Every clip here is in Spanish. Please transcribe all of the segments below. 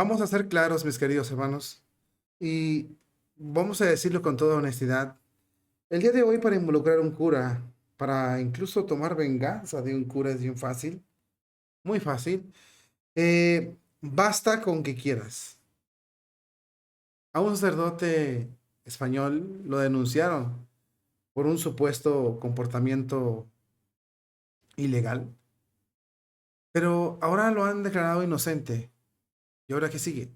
Vamos a ser claros, mis queridos hermanos, y vamos a decirlo con toda honestidad. El día de hoy, para involucrar a un cura, para incluso tomar venganza de un cura es bien fácil, muy fácil. Basta con que quieras. A un sacerdote español lo denunciaron por un supuesto comportamiento ilegal, pero ahora lo han declarado inocente. ¿Y ahora qué sigue?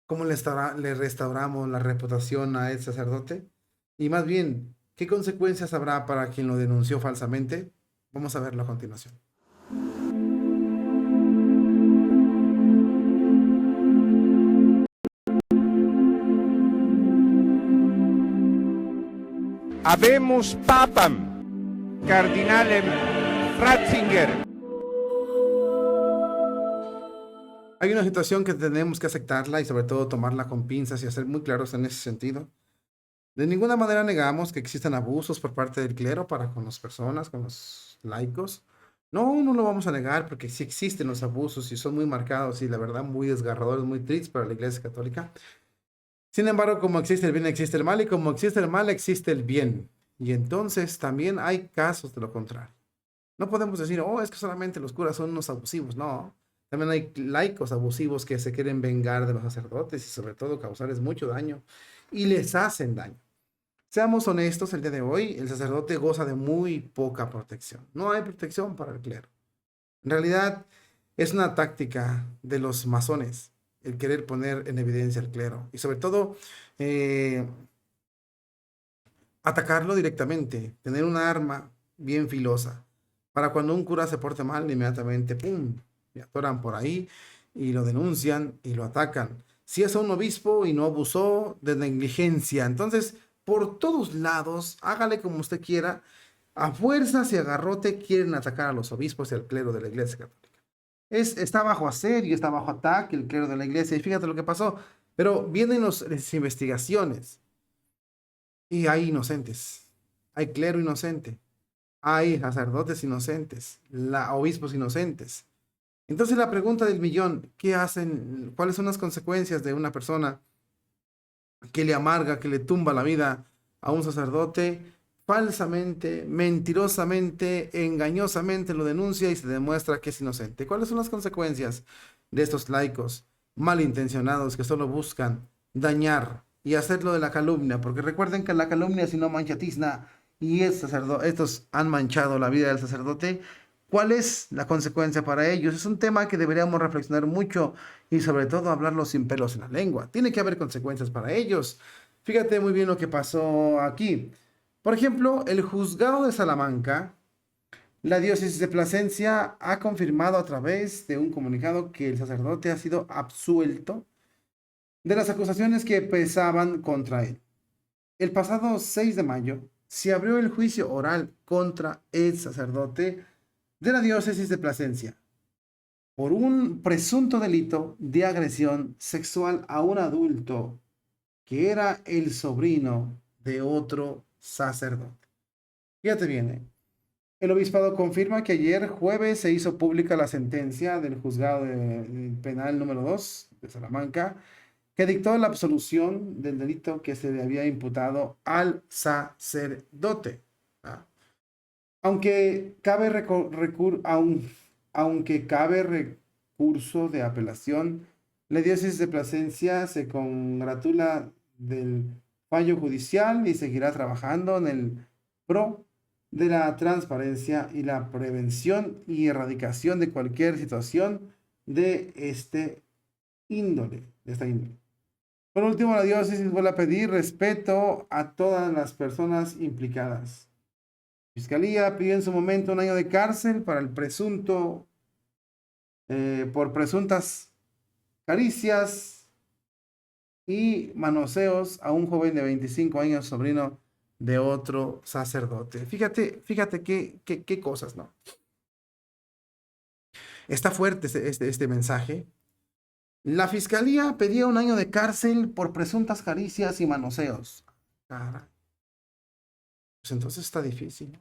¿Cómo le restauramos la reputación a ese sacerdote? Y más bien, ¿qué consecuencias habrá para quien lo denunció falsamente? Vamos a verlo a continuación. Habemus papam, cardinalem Ratzinger. Hay una situación que tenemos que aceptarla y sobre todo tomarla con pinzas y ser muy claros en ese sentido. De ninguna manera negamos que existan abusos por parte del clero para con las personas, con los laicos. No, no lo vamos a negar porque sí existen los abusos y son muy marcados y la verdad muy desgarradores, muy tristes para la Iglesia Católica. Sin embargo, como existe el bien, existe el mal y como existe el mal, existe el bien. Y entonces también hay casos de lo contrario. No podemos decir, oh, es que solamente los curas son unos abusivos. No, también hay laicos abusivos que se quieren vengar de los sacerdotes y sobre todo causarles mucho daño y les hacen daño. Seamos honestos, el día de hoy el sacerdote goza de muy poca protección. No hay protección para el clero. En realidad es una táctica de los masones el querer poner en evidencia al clero y sobre todo eh, atacarlo directamente, tener un arma bien filosa para cuando un cura se porte mal, inmediatamente, ¡pum!, le atoran por ahí y lo denuncian y lo atacan. Si es a un obispo y no abusó de negligencia, entonces por todos lados, hágale como usted quiera, a fuerzas y a garrote quieren atacar a los obispos y al clero de la Iglesia Católica. Está bajo asedio, está bajo ataque el clero de la Iglesia y fíjate lo que pasó. Pero vienen las investigaciones y hay inocentes, hay clero inocente, hay sacerdotes inocentes, obispos inocentes. Entonces la pregunta del millón, ¿qué hacen? ¿Cuáles son las consecuencias de una persona que le amarga, que le tumba la vida a un sacerdote? Falsamente, mentirosamente, engañosamente lo denuncia y se demuestra que es inocente. ¿Cuáles son las consecuencias de estos laicos malintencionados que solo buscan dañar y hacerlo de la calumnia? Porque recuerden que la calumnia si no mancha tizna y estos han manchado la vida del sacerdote. ¿Cuál es la consecuencia para ellos? Es un tema que deberíamos reflexionar mucho y sobre todo hablarlo sin pelos en la lengua. Tiene que haber consecuencias para ellos. Fíjate muy bien lo que pasó aquí. Por ejemplo, el juzgado de Salamanca, la diócesis de Plasencia, ha confirmado a través de un comunicado que el sacerdote ha sido absuelto de las acusaciones que pesaban contra él. El pasado 6 de mayo se abrió el juicio oral contra el sacerdote de la diócesis de Plasencia por un presunto delito de agresión sexual a un adulto que era el sobrino de otro sacerdote. Fíjate bien, el obispado confirma que ayer jueves se hizo pública la sentencia del juzgado penal número 2 de Salamanca, que dictó la absolución del delito que se le había imputado al sacerdote. ¿Ah? Aunque cabe, aunque cabe recurso de apelación, la diócesis de Plasencia se congratula del fallo judicial y seguirá trabajando en el pro de la transparencia y la prevención y erradicación de cualquier situación de esta índole. Por último, la diócesis vuelve a pedir respeto a todas las personas implicadas. Fiscalía pidió en su momento un año de cárcel para el presunto, por presuntas caricias y manoseos a un joven de 25 años, sobrino de otro sacerdote. Fíjate qué cosas, ¿no? Está fuerte este mensaje. La fiscalía pedía un año de cárcel por presuntas caricias y manoseos. Cara, pues entonces está difícil.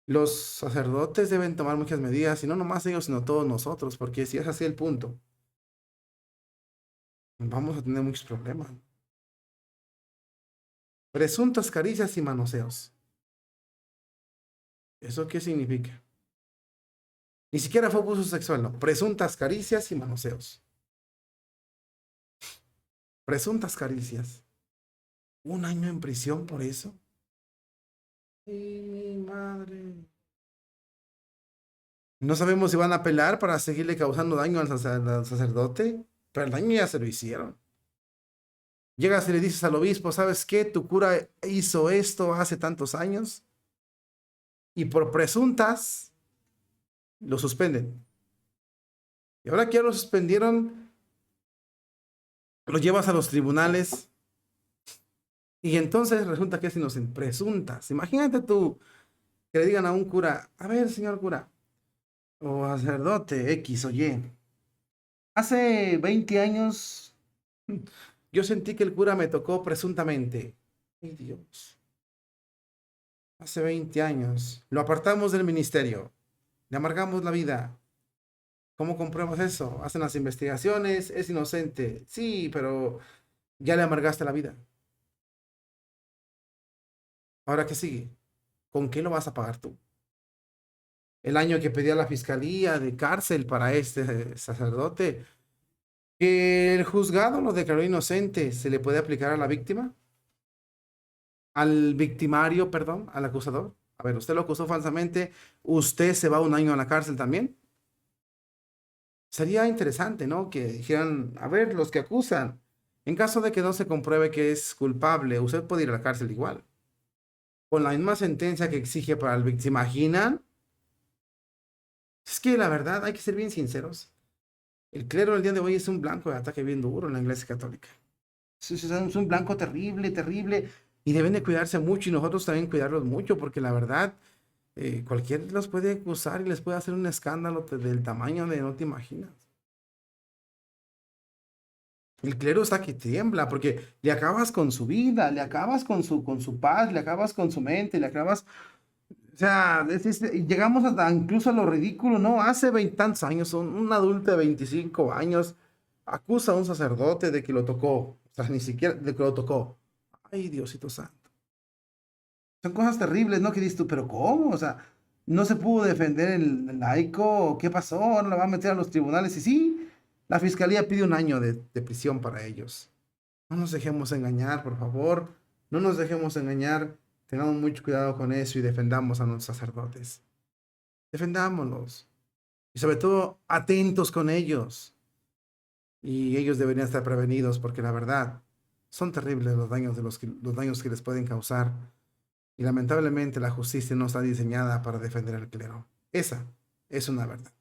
Los sacerdotes deben tomar muchas medidas, y no nomás ellos, sino todos nosotros, porque si es así el punto. vamos a tener muchos problemas. Presuntas caricias y manoseos. ¿Eso qué significa? Ni siquiera fue abuso sexual, no. Presuntas caricias y manoseos. Presuntas caricias. 1 año en prisión por eso. ¡Ay, mi madre! No sabemos si van a apelar para seguirle causando daño al sacerdote, pero el daño ya se lo hicieron. Llegas y le dices al obispo, ¿sabes qué? Tu cura hizo esto hace tantos años y por presuntas lo suspenden. Y ahora que ya lo suspendieron, lo llevas a los tribunales y entonces resulta que es inocente. Presuntas. Imagínate tú que le digan a un cura, a ver, señor cura, o sacerdote X o Y, hace 20 años yo sentí que el cura me tocó presuntamente. Ay, Dios. Hace 20 años. Lo apartamos del ministerio. Le amargamos la vida. ¿Cómo compruebas eso? Hacen las investigaciones. Es inocente. Sí, pero ya le amargaste la vida. ¿Ahora qué sigue? ¿Con qué lo vas a pagar tú? El año que pedía la fiscalía de cárcel para este sacerdote, que el juzgado lo declaró inocente, ¿se le puede aplicar a la víctima? Al victimario, perdón, al acusador. A ver, usted lo acusó falsamente, usted se va 1 año a la cárcel también. Sería interesante, ¿no? Que dijeran, a ver, los que acusan, en caso de que no se compruebe que es culpable, usted puede ir a la cárcel igual. Con la misma sentencia que exige para el víctima. ¿Se imaginan? Es que la verdad, hay que ser bien sinceros. El clero el día de hoy es un blanco de ataque bien duro en la Iglesia Católica. Es un blanco terrible, terrible, y deben de cuidarse mucho y nosotros también cuidarlos mucho, porque la verdad, cualquiera los puede acusar y les puede hacer un escándalo del tamaño de no te imaginas. El clero está que tiembla porque le acabas con su vida, le acabas con su paz, le acabas con su mente, le acabas, o sea, llegamos hasta incluso a lo ridículo, ¿no? Hace 20 años, un adulto de 25 años acusa a un sacerdote de que lo tocó, o sea, ni siquiera de que lo tocó. Ay, Diosito santo. Son cosas terribles, ¿no? Que dices tú, pero ¿cómo? O sea, no se pudo defender el laico, ¿qué pasó? Ahora lo va a meter a los tribunales y sí, la fiscalía pide 1 año de prisión para ellos. No nos dejemos engañar, por favor. No nos dejemos engañar. Tengamos mucho cuidado con eso y defendamos a nuestros sacerdotes. Defendámoslos. Y sobre todo, atentos con ellos. Y ellos deberían estar prevenidos porque la verdad, son terribles los daños, los daños que les pueden causar. Y lamentablemente la justicia no está diseñada para defender al clero. Esa es una verdad.